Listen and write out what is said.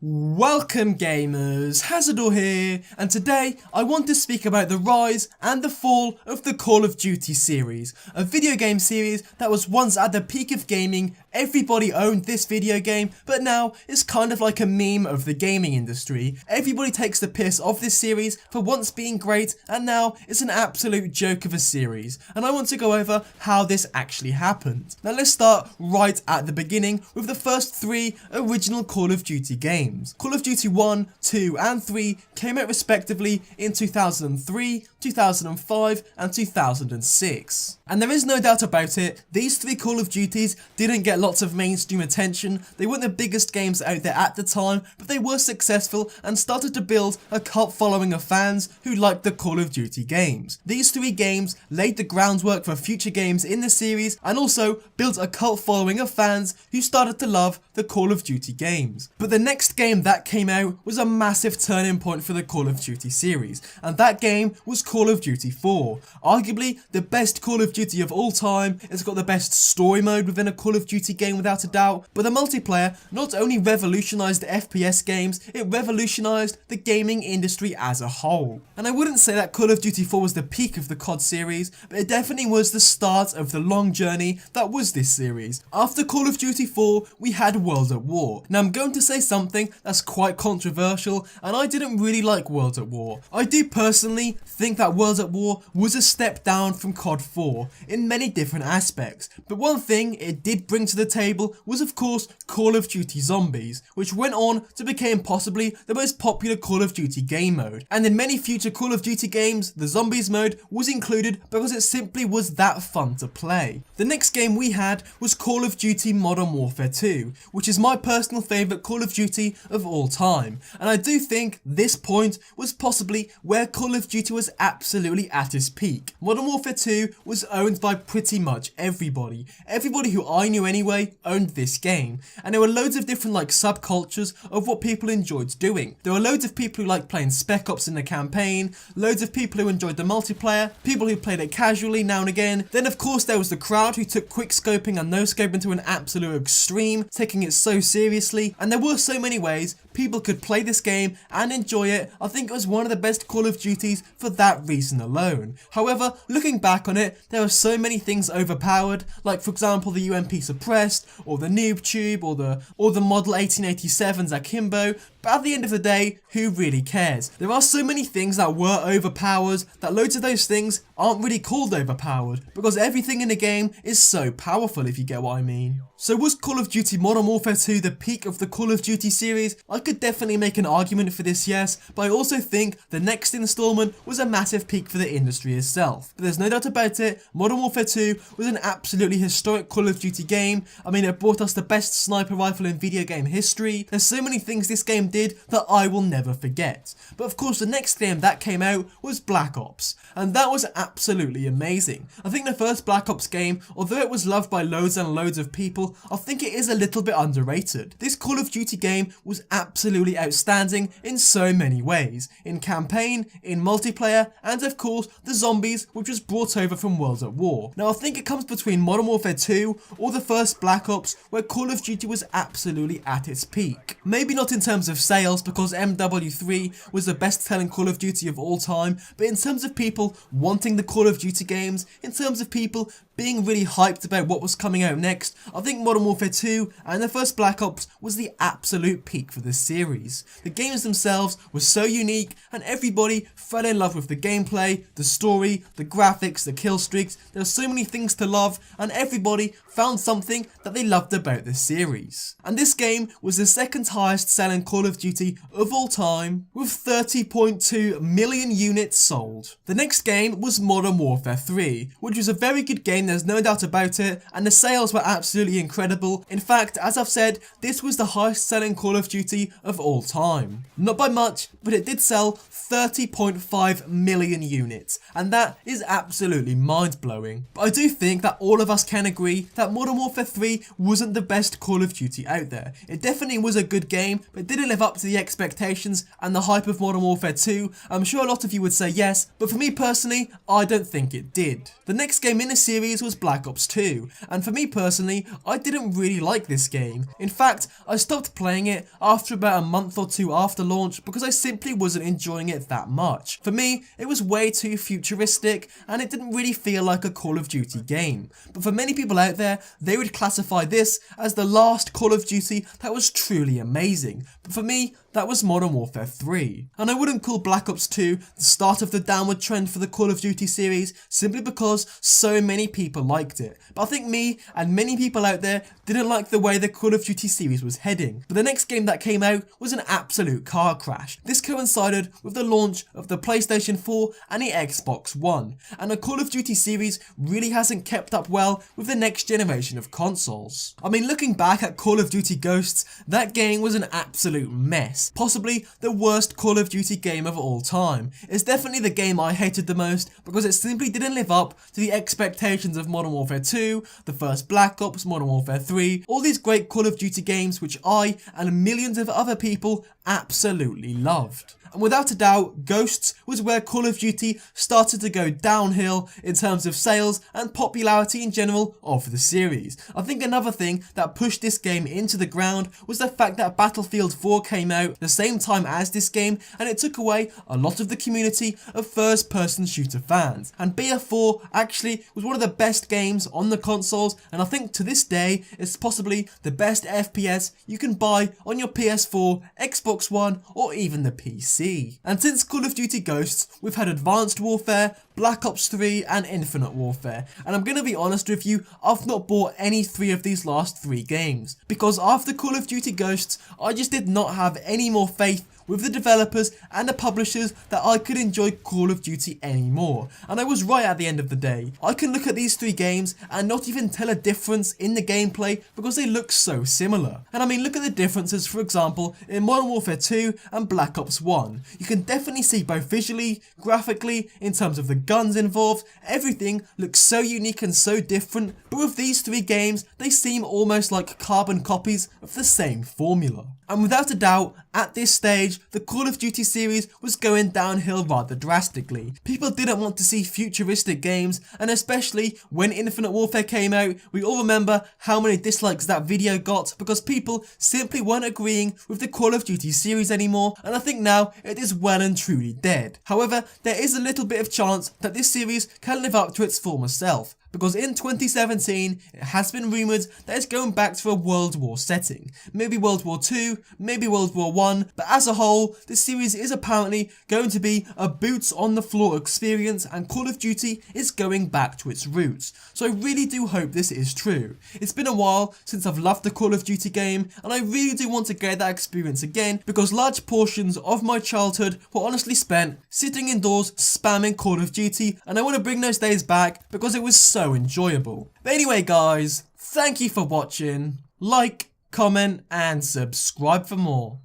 Welcome gamers, Hazardor here, and today I want to speak about the rise and the fall of the Call of Duty series, a video game series that was once at the peak of gaming. Everybody owned this video game, but now it's kind of like a meme of the gaming industry. Everybody takes the piss off this series for once being great, and now it's an absolute joke of a series, and I want to go over how this actually happened. Now let's start right at the beginning with the first three original Call of Duty games. Call of Duty 1, 2 and 3 came out respectively in 2003, 2005 and 2006. And there is no doubt about it, these three Call of Duties didn't get lots of mainstream attention. They weren't the biggest games out there at the time, but they were successful and started to build a cult following of fans who liked the Call of Duty games. These three games laid the groundwork for future games in the series and also built a cult following of fans who started to love the Call of Duty games. But the next game that came out was a massive turning point for the Call of Duty series, and that game was Call of Duty 4. Arguably the best Call of Duty of all time. It's got the best story mode within a Call of Duty game without a doubt, but the multiplayer not only revolutionised FPS games, it revolutionised the gaming industry as a whole. And I wouldn't say that Call of Duty 4 was the peak of the COD series, but it definitely was the start of the long journey that was this series. After Call of Duty 4, we had World at War. Now I'm going to say something that's quite controversial, and I didn't really like World at War. I do personally think that World at War was a step down from COD 4 in many different aspects, but one thing it did bring to the table was of course Call of Duty Zombies, which went on to become possibly the most popular Call of Duty game mode, and in many future Call of Duty games the Zombies mode was included because it simply was that fun to play. The next game we had was Call of Duty Modern Warfare 2, which is my personal favourite Call of Duty of all time, and I do think this point was possibly where Call of Duty was absolutely at its peak. Modern Warfare 2 was owned by pretty much everybody. Everybody who I knew anyway owned this game, and there were loads of different subcultures of what people enjoyed doing. There were loads of people who liked playing Spec Ops in the campaign, loads of people who enjoyed the multiplayer, people who played it casually now and again. Then of course there was the crowd who took quick scoping and no scoping to an absolute extreme, taking it so seriously, and there were so many ways people could play this game and enjoy it. I think it was one of the best Call of Duties for that reason alone. However, looking back on it, there are so many things overpowered, like for example the UMP suppressed, or the noob tube, or the model 1887's akimbo. But at the end of the day, who really cares? There are so many things that were overpowered that loads of those things aren't really called overpowered, because everything in the game is so powerful, if you get what I mean. So was Call of Duty Modern Warfare 2 the peak of the Call of Duty series? I could definitely make an argument for this, yes, but I also think the next installment was a massive peak for the industry itself. But there's no doubt about it, Modern Warfare 2 was an absolutely historic Call of Duty game. I mean, it brought us the best sniper rifle in video game history. There's so many things this game did that I will never forget. But of course the next game that came out was Black Ops, and that was absolutely amazing. I think the first Black Ops game, although it was loved by loads and loads of people, I think it is a little bit underrated. This Call of Duty game was absolutely outstanding in so many ways, in campaign, in multiplayer, and of course the zombies, which was brought over from World at War. Now I think it comes between Modern Warfare 2 or the first Black Ops, where Call of Duty was absolutely at its peak. Maybe not in terms of sales, because MW3 was the best selling Call of Duty of all time, but in terms of people wanting the Call of Duty games, in terms of people being really hyped about what was coming out next, I think Modern Warfare 2 and the first Black Ops was the absolute peak for this series. The games themselves were so unique, and everybody fell in love with the gameplay, the story, the graphics, the kill streaks. There were so many things to love, and everybody found something that they loved about this series. And this game was the second highest selling Call of Duty of all time, with 30.2 million units sold. The next game was Modern Warfare 3, which was a very good game, there's no doubt about it, and the sales were absolutely incredible. In fact, as I've said, this was the highest selling Call of Duty of all time. Not by much, but it did sell 30.5 million units, and that is absolutely mind-blowing. But I do think that all of us can agree that Modern Warfare 3 wasn't the best Call of Duty out there. It definitely was a good game, but it didn't live up to the expectations and the hype of Modern Warfare 2. I'm sure a lot of you would say yes, but for me personally, I don't think it did. The next game in the series Series was Black Ops 2, and for me personally, I didn't really like this game. In fact, I stopped playing it after about a month or two after launch because I simply wasn't enjoying it that much. For me, it was way too futuristic and it didn't really feel like a Call of Duty game. But for many people out there, they would classify this as the last Call of Duty that was truly amazing. But for me, that was Modern Warfare 3. And I wouldn't call Black Ops 2 the start of the downward trend for the Call of Duty series simply because so many people liked it. But I think me and many people out there didn't like the way the Call of Duty series was heading. But the next game that came out was an absolute car crash. This coincided with the launch of the PlayStation 4 and the Xbox One. And the Call of Duty series really hasn't kept up well with the next generation of consoles. I mean, looking back at Call of Duty Ghosts, that game was an absolute mess. Possibly the worst Call of Duty game of all time. It's definitely the game I hated the most because it simply didn't live up to the expectations of Modern Warfare 2, the first Black Ops, Modern Warfare 3, all these great Call of Duty games which I and millions of other people absolutely loved. And without a doubt, Ghosts was where Call of Duty started to go downhill in terms of sales and popularity in general of the series. I think another thing that pushed this game into the ground was the fact that Battlefield 4 came out the same time as this game, and it took away a lot of the community of first-person shooter fans. And BF4 actually was one of the best games on the consoles, and I think to this day it's possibly the best FPS you can buy on your PS4, Xbox One, or even the PC. And since Call of Duty Ghosts, we've had Advanced Warfare, Black Ops 3 and Infinite Warfare, and I'm gonna be honest with you, I've not bought any three of these last three games, because after Call of Duty Ghosts, I just did not have any more faith with the developers and the publishers that I could enjoy Call of Duty anymore. And I was right at the end of the day. I can look at these three games and not even tell a difference in the gameplay because they look so similar. And I mean, look at the differences, for example, in Modern Warfare 2 and Black Ops 1. You can definitely see both visually, graphically, in terms of the guns involved, everything looks so unique and so different, but with these three games, they seem almost like carbon copies of the same formula. And without a doubt, at this stage, the Call of Duty series was going downhill rather drastically. People didn't want to see futuristic games, and especially when Infinite Warfare came out, we all remember how many dislikes that video got because people simply weren't agreeing with the Call of Duty series anymore, and I think now it is well and truly dead. However, there is a little bit of chance that this series can live up to its former self, because in 2017, it has been rumoured that it's going back to a World War setting. Maybe World War II, maybe World War I, but as a whole, this series is apparently going to be a boots on the floor experience, and Call of Duty is going back to its roots. So I really do hope this is true. It's been a while since I've loved the Call of Duty game, and I really do want to get that experience again, because large portions of my childhood were honestly spent sitting indoors spamming Call of Duty, and I want to bring those days back because it was so enjoyable. But anyway guys, thank you for watching. Like, comment and subscribe for more.